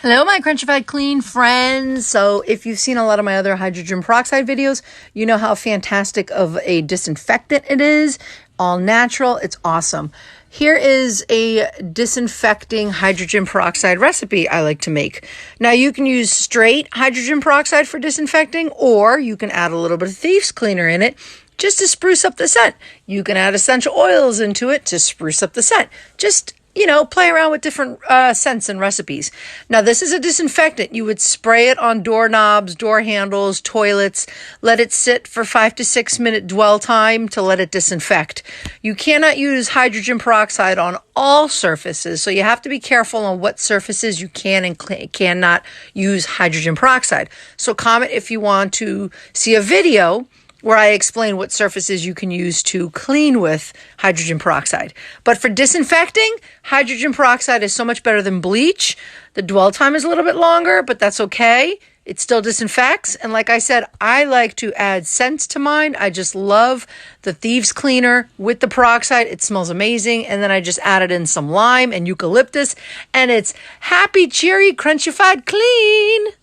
Hello, my Crunchified Clean friends. So if you've seen a lot of my other hydrogen peroxide videos, you know how fantastic of a disinfectant it is. All natural. It's awesome. Here is a disinfecting hydrogen peroxide recipe I like to make. Now you can use straight hydrogen peroxide for disinfecting, or you can add a little bit of Thieves cleaner in it just to spruce up the scent. You can add essential oils into it to spruce up the scent. Just play around with different scents and recipes. Now, this is a disinfectant. You would spray it on doorknobs, door handles, toilets. Let it sit for 5 to 6 minute dwell time to let it disinfect. You cannot use hydrogen peroxide on all surfaces, so you have to be careful on what surfaces you can and cannot use hydrogen peroxide. So comment if you want to see a video where I explain what surfaces you can use to clean with hydrogen peroxide. But for disinfecting, hydrogen peroxide is so much better than bleach. The dwell time is a little bit longer, but that's okay. It still disinfects. And like I said, I like to add scents to mine. I just love the Thieves cleaner with the peroxide. It smells amazing. And then I just added in some lime and eucalyptus. And it's happy, cheery, crunchified clean.